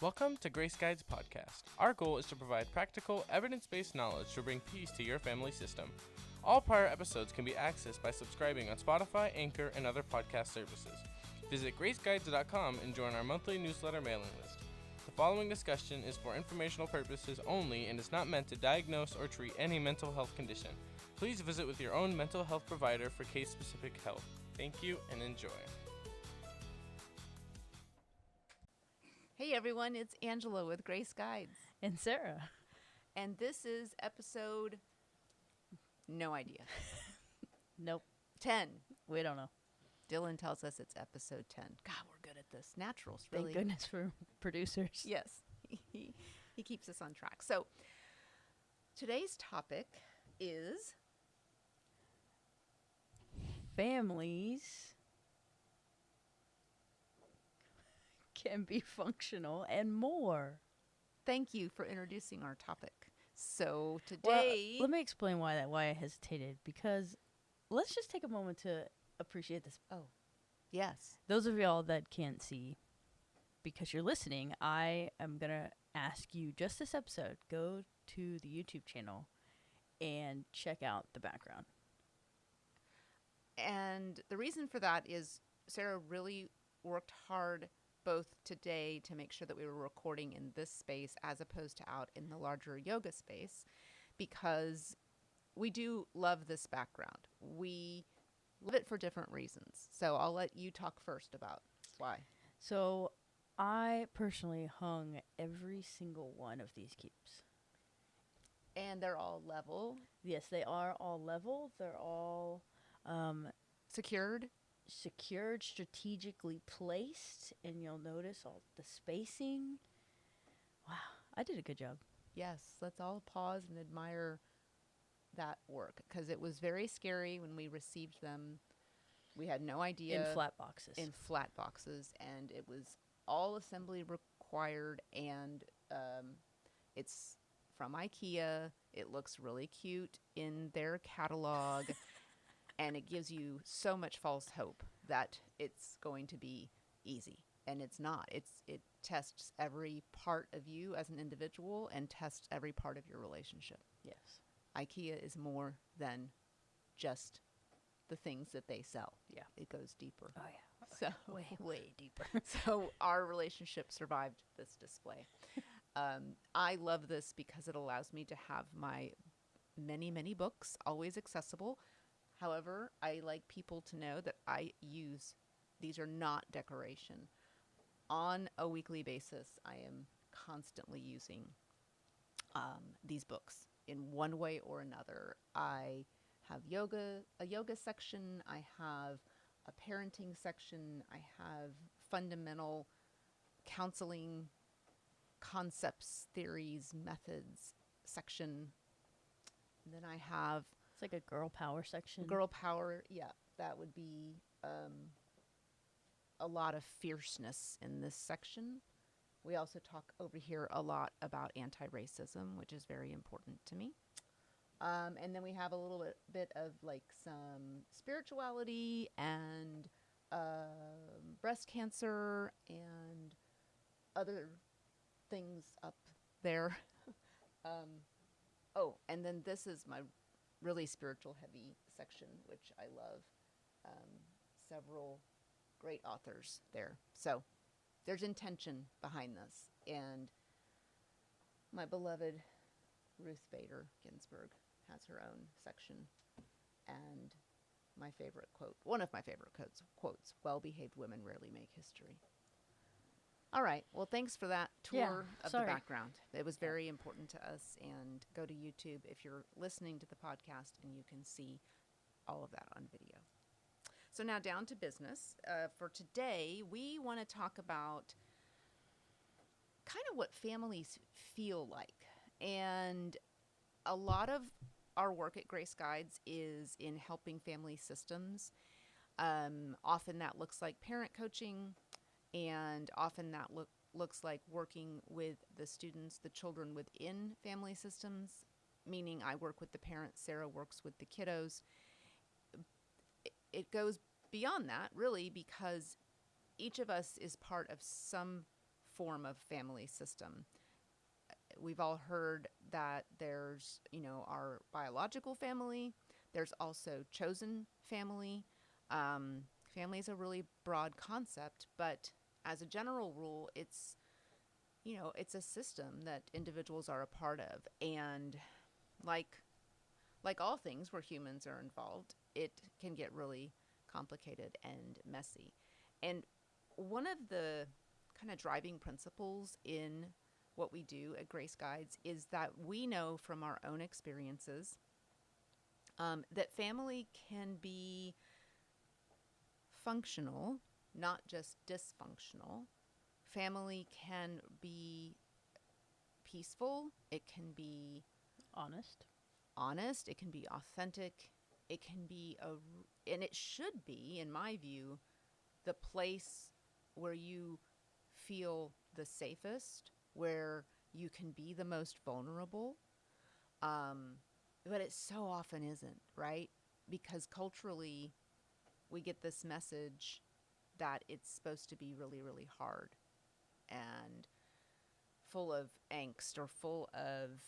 Welcome to Grace Guides Podcast. Our goal is to provide practical, evidence-based knowledge to bring peace to your family system. All prior episodes can be accessed by subscribing on Spotify, Anchor, and other podcast services. Visit graceguides.com and join our monthly newsletter mailing list. The following discussion is for informational purposes only and is not meant to diagnose or treat any mental health condition. Please visit with your own mental health provider for case-specific help. Thank you and enjoy. Hey everyone, it's Angela with Grace Guides. And Sarah. And this is episode, no idea, Nope. 10. We don't know. Dylan tells us it's episode 10. God, we're good at this. Naturals, Thank really. goodness for producers. Yes, he keeps us on track. So today's topic is Families can be functional and more. thank you for introducing our topic. So today, Well, let me explain why I hesitated, because let's just take a moment to appreciate this. oh, yes. Those of y'all that can't see, because you're listening, I am going to ask you just this episode, go to the YouTube channel and check out the background. And the reason for that is Sarah really worked hard both today to make sure that we were recording in this space as opposed to out in the larger yoga space, because we do love this background. We love it for different reasons. So I'll let you talk first about why. So I personally hung every single one of these keeps. And they're all level, Yes, they are all level. They're all secured. secured, strategically placed, and you'll notice all the spacing. Wow, I did a good job. Yes, let's all pause and admire that work, because it was very scary when we received them. We had no idea. In flat boxes. In flat boxes, and it was all assembly required, and it's from IKEA. It looks really cute in their catalog, and it gives you so much false hope that it's going to be easy, and it's not. It tests every part of you as an individual and tests every part of your relationship. Yes. IKEA is more than just the things that they sell. Yeah. It goes deeper. Oh, yeah. So Way deeper. so our relationship survived this display. I love this because it allows me to have my many books always accessible. However, I like people to know that these are not decoration. On a weekly basis, I am constantly using these books in one way or another. I have a yoga section. I have a parenting section. I have fundamental counseling concepts, theories, methods section. And then I have It's like a girl power section. girl power. Yeah, that would be a lot of fierceness in this section. We also talk over here a lot about anti-racism, which is very important to me. And then we have a little bit of like some spirituality and breast cancer and other things up there. Oh, and then this is my really spiritual heavy section, which I love. Several great authors there. So there's intention behind this. And my beloved Ruth Bader Ginsburg has her own section. And my favorite quote, one of my favorite quotes, well-behaved women rarely make history. All right. Well, thanks for that tour of the background. It was very important to us. And go to YouTube if you're listening to the podcast, and you can see all of that on video. So now down to business. For today, we want to talk about kind of what families feel like. And a lot of our work at Grace Guides is in helping family systems. Often that looks like parent coaching, and often that looks like working with the students, the children within family systems, meaning I work with the parents, Sarah works with the kiddos. It goes beyond that, really, because each of us is part of some form of family system. We've all heard that there's, our biological family. There's also chosen family. Family is a really broad concept, but as a general rule, it's a system that individuals are a part of. And like all things where humans are involved, it can get really complicated and messy. And one of the kind of driving principles in what we do at Grace Guides is that we know from our own experiences that family can be functional, not just dysfunctional. Family can be peaceful. It can be honest. It can be authentic. It can be and it should be, in my view, the place where you feel the safest, where you can be the most vulnerable. But it so often isn't, right? Because culturally, we get this message that it's supposed to be really, really hard and full of angst or full of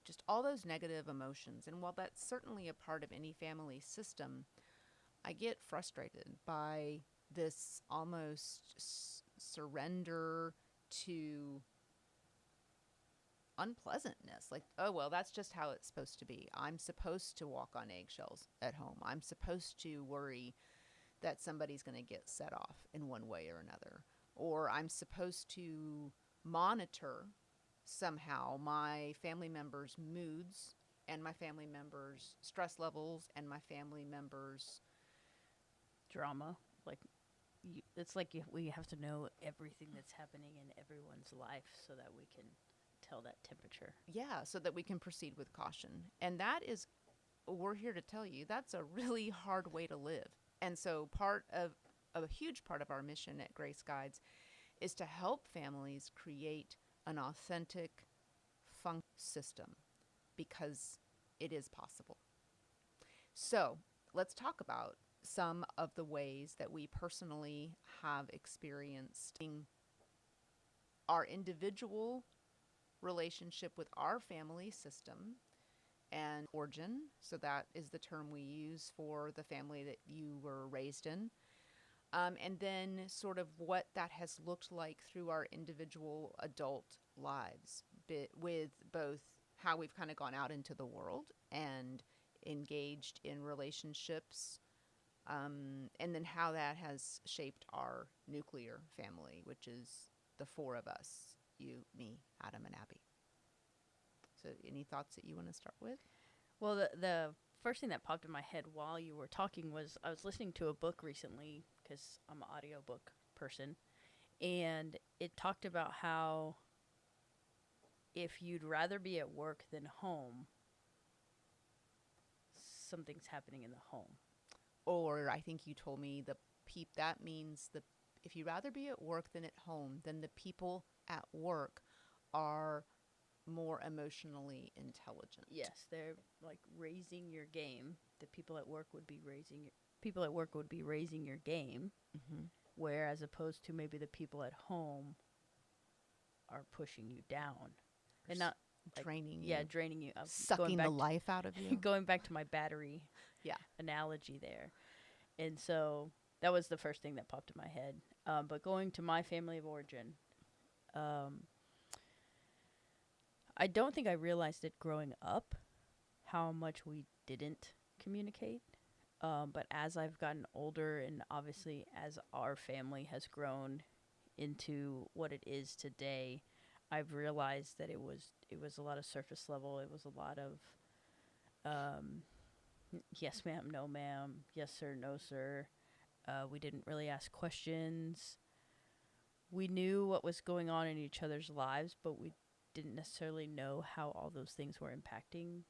just all those negative emotions. And while that's certainly a part of any family system, I get frustrated by this almost surrender to unpleasantness. Like, oh, well, that's just how it's supposed to be. I'm supposed to walk on eggshells at home. I'm supposed to worry that somebody's going to get set off in one way or another. Or I'm supposed to monitor somehow my family members' moods and my family members' stress levels and my family members' drama. It's like we have to know everything that's happening in everyone's life so that we can tell that temperature. Yeah, so that we can proceed with caution. And that is, we're here to tell you, that's a really hard way to live. And so a huge part of our mission at Grace Guides is to help families create an authentic funk system, because it is possible. So let's talk about some of the ways that we personally have experienced our individual relationship with our family system and origin. So that is the term we use for the family that you were raised in. And then sort of what that has looked like through our individual adult lives, with both how we've kind of gone out into the world and engaged in relationships, and then how that has shaped our nuclear family, which is the four of us, you, me, Adam, and Abbie. So any thoughts that you want to start with? Well, the first thing that popped in my head while you were talking was I was listening to a book recently, because I'm an audiobook person, and it talked about how if you'd rather be at work than home, something's happening in the home. Or I think you told me that means if you'd rather be at work than at home, then the people at work are more emotionally intelligent. Yes, they're like raising your game. The people at work would be raising your game, Mm-hmm. whereas opposed to maybe the people at home are pushing you down and not draining you. Yeah, draining you. Sucking the life out of you. Going back to my battery analogy there. And so that was the first thing that popped in my head. But going to my family of origin, I don't think I realized it growing up how much we didn't communicate. But as I've gotten older, and obviously as our family has grown into what it is today, I've realized that it was a lot of surface level. It was a lot of yes ma'am, no ma'am, yes sir, no sir. We didn't really ask questions. We knew what was going on in each other's lives, but we didn't necessarily know how all those things were impacting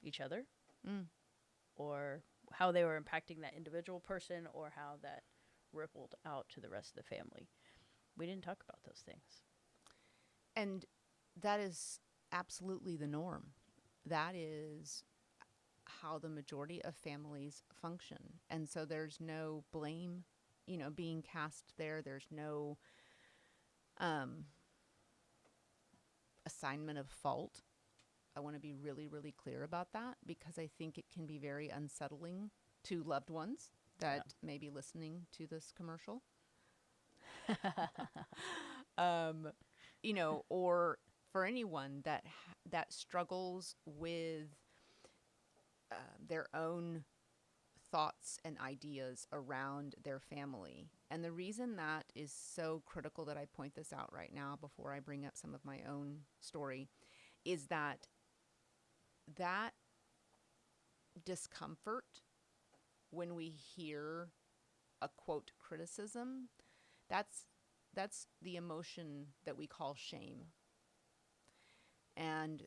each other, or how they were impacting that individual person, or how that rippled out to the rest of the family. We didn't talk about those things. And that is absolutely the norm. That is how the majority of families function. And so there's no blame, being cast there. There's no Um, assignment of fault. I want to be really, really clear about that because I think it can be very unsettling to loved ones that may be listening to this commercial. You know, or for anyone that that struggles with their own thoughts and ideas around their family. And the reason that is so critical that I point this out right now before I bring up some of my own story is that that discomfort when we hear a quote criticism, that's the emotion that we call shame. And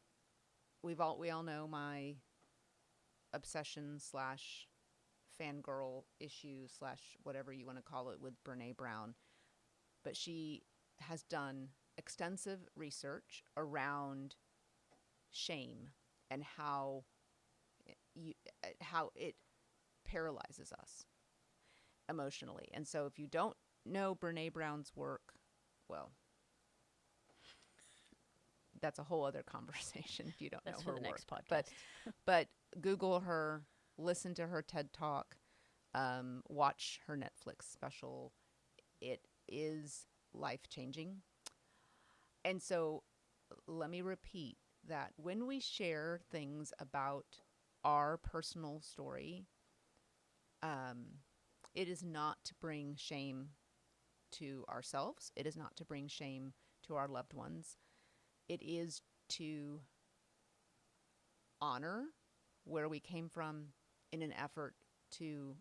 we all know my obsession slash fangirl issue slash whatever you want to call it with Brene Brown. But she has done extensive research around shame and how it paralyzes us emotionally. And so if you don't know Brene Brown's work, well, that's a whole other conversation if you don't That's know for her the work. next podcast. But Google her, listen to her TED Talk, watch her Netflix special. It is life-changing. And so let me repeat that when we share things about our personal story, it is not to bring shame to ourselves. It is not to bring shame to our loved ones. It is to honor where we came from in an effort to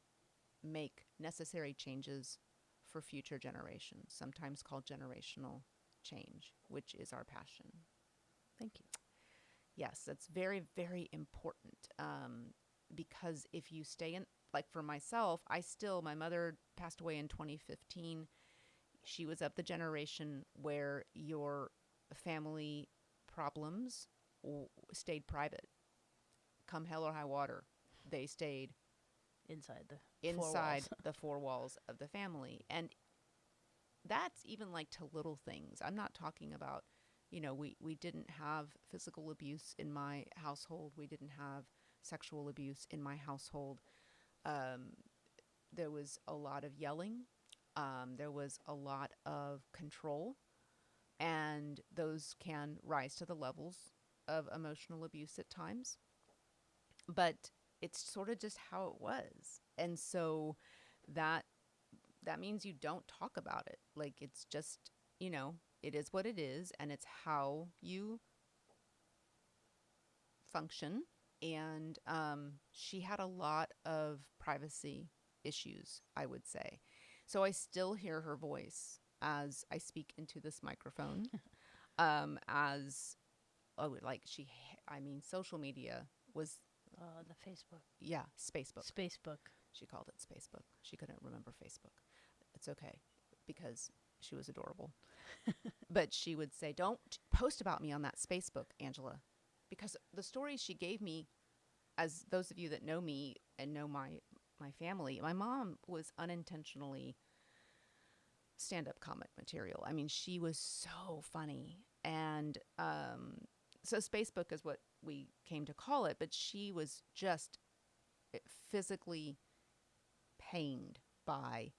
make necessary changes for future generations, sometimes called generational change, which is our passion. Thank you. Yes, that's very, very important because if you stay in, like for myself, my mother passed away in 2015. She was of the generation where your family problems stayed private. Come hell or high water, they stayed Inside the four walls of the family. And that's even like to little things. I'm not talking about, we didn't have physical abuse in my household. We didn't have sexual abuse in my household. There was a lot of yelling. There was a lot of control. And those can rise to the levels of emotional abuse at times. But it's sort of just how it was. And so that means you don't talk about it. Like it's just, it is what it is, and it's how you function. And she had a lot of privacy issues, I would say. So I still hear her voice as I speak into this microphone. Social media was... the Facebook. Yeah, Spacebook. Spacebook. She called it Spacebook. She couldn't remember Facebook. It's okay because she was adorable. But she would say, "Don't post about me on that Spacebook, Angela." Because the stories she gave me, as those of you that know me and know my family, my mom was unintentionally stand-up comic material. I mean, she was so funny. And so Spacebook is what we came to call it, but she was just physically pained by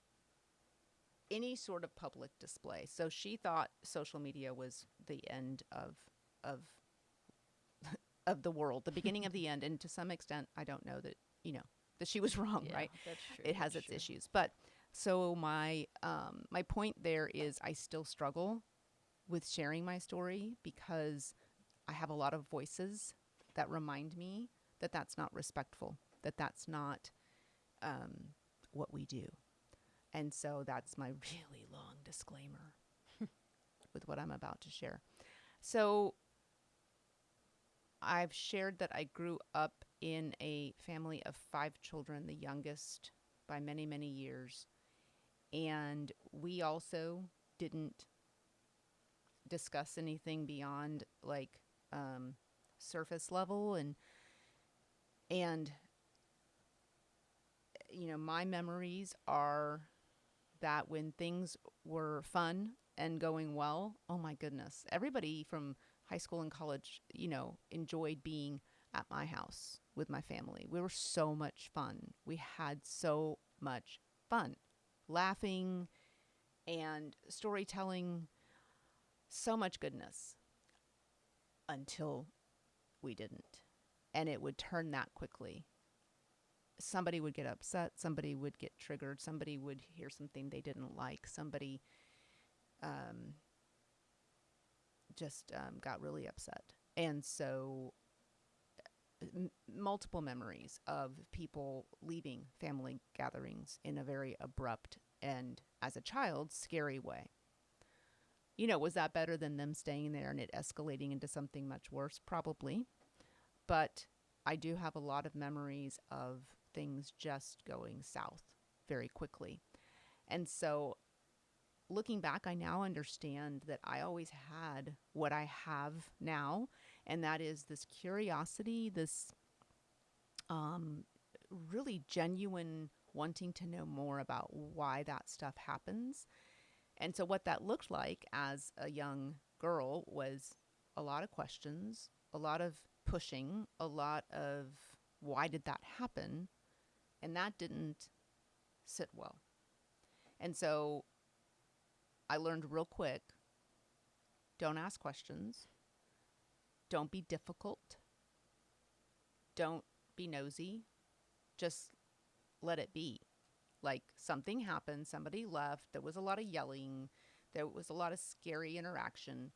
any sort of public display. So she thought social media was the end of the world, the beginning of the end. And to some extent, I don't know that, that she was wrong, right? That's true. It has its issues. But so my point there is I still struggle with sharing my story because I have a lot of voices that remind me that that's not respectful, that that's not what we do. And so that's my really long disclaimer with what I'm about to share. So I've shared that I grew up in a family of 5 children, the youngest by many, many years. And we also didn't discuss anything beyond like surface level. And my memories are that when things were fun, and going well, oh my goodness. Everybody from high school and college, enjoyed being at my house with my family. We were so much fun. We had so much fun, laughing and storytelling, so much goodness, until we didn't. And it would turn that quickly. Somebody would get upset. Somebody would get triggered. Somebody would hear something they didn't like. Somebody just got really upset. And so multiple memories of people leaving family gatherings in a very abrupt and, as a child, scary way. Was that better than them staying there and it escalating into something much worse? Probably. But I do have a lot of memories of things just going south very quickly. And so looking back, I now understand that I always had what I have now, and that is this curiosity, this really genuine wanting to know more about why that stuff happens. And so what that looked like as a young girl was a lot of questions, a lot of pushing, a lot of why did that happen? And that didn't sit well. And so I learned real quick, don't ask questions. Don't be difficult. Don't be nosy. Just let it be. Like, something happened, somebody left, there was a lot of yelling, there was a lot of scary interaction.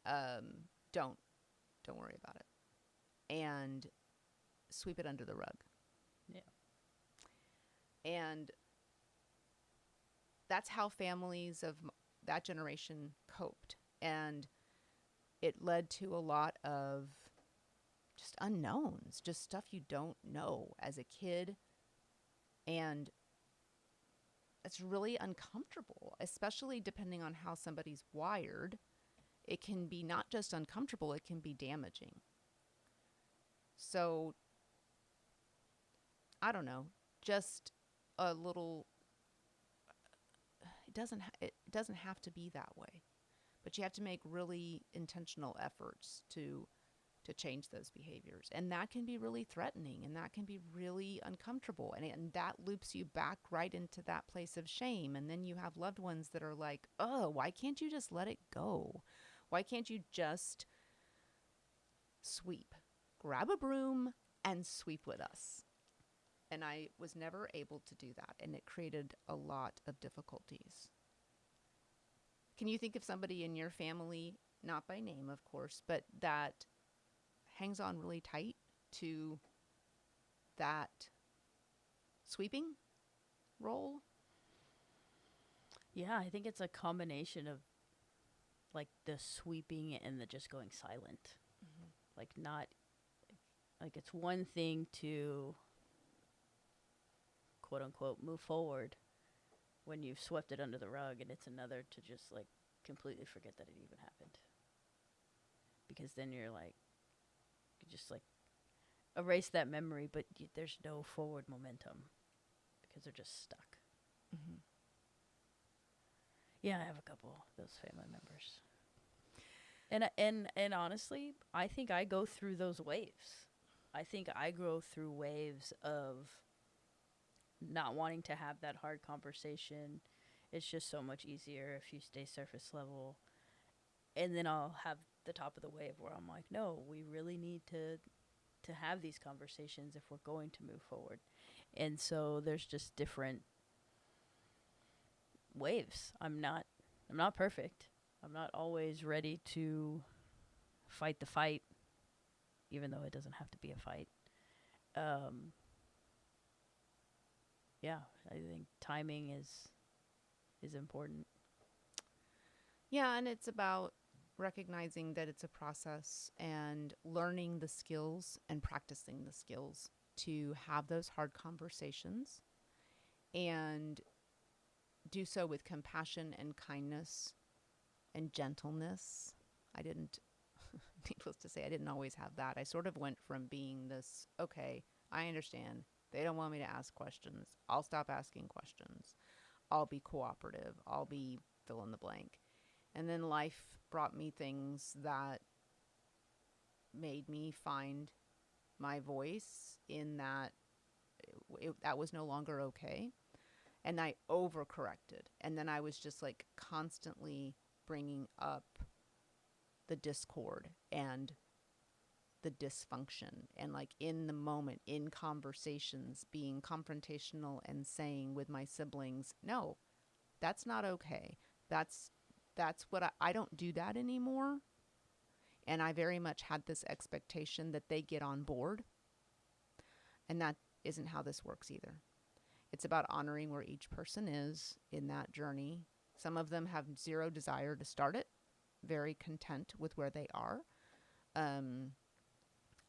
Don't worry about it. And sweep it under the rug. Yeah. And that's how families of that generation coped. And it led to a lot of just unknowns, just stuff you don't know as a kid. And it's really uncomfortable, especially depending on how somebody's wired. It can be not just uncomfortable, it can be damaging. So, I don't know, just a little, it doesn't have to be that way. But you have to make really intentional efforts to change those behaviors. And that can be really threatening, and that can be really uncomfortable. And that loops you back right into that place of shame. And then you have loved ones that are like, oh, why can't you just let it go? Why can't you just sweep? Grab a broom and sweep with us. And I was never able to do that. And it created a lot of difficulties. Can you think of somebody in your family, not by name, of course, but that hangs on really tight to that sweeping role? Yeah, I think it's a combination of like the sweeping and the just going silent. Mm-hmm. Like, not, like, it's one thing to quote unquote move forward when you've swept it under the rug, and it's another to just like completely forget that it even happened. Because then you're like, you just like erase that memory, but there's no forward momentum because they're just stuck. Mm-hmm. Yeah, I have a couple of those family members. And honestly, I think I go through those waves. I think I go through waves of not wanting to have that hard conversation. It's just so much easier if you stay surface level. And then I'll have the top of the wave where I'm like, no, we really need to have these conversations if we're going to move forward. And so there's just different waves. I'm not perfect. I'm not always ready to fight the fight, even though it doesn't have to be a fight. Yeah, I think timing is important. Yeah, and it's about recognizing that it's a process and learning the skills and practicing the skills to have those hard conversations and do so with compassion and kindness and gentleness. Needless to say, I didn't always have that. I sort of went from being this, okay, I understand. They don't want me to ask questions. I'll stop asking questions. I'll be cooperative. I'll be fill in the blank. And then life brought me things that made me find my voice in that that was no longer okay. And I overcorrected. And then I was just like constantly bringing up the discord and the dysfunction, and like in the moment, in conversations, being confrontational and saying with my siblings, no, that's not okay. That's what I don't do that anymore. And I very much had this expectation that they get on board. And that isn't how this works either. It's about honoring where each person is in that journey. Some of them have zero desire to start it, very content with where they are.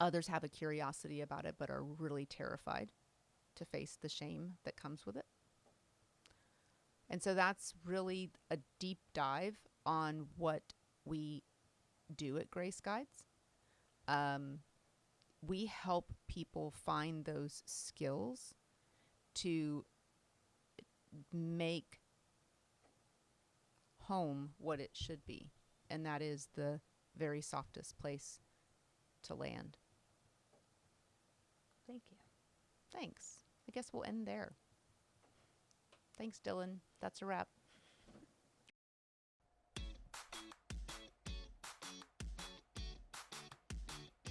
Others have a curiosity about it, but are really terrified to face the shame that comes with it. And so that's really a deep dive on what we do at Grace Guides. We help people find those skills to make home what it should be. And that is the very softest place to land. Thank you. Thanks. I guess we'll end there. Thanks, Dylan. That's a wrap.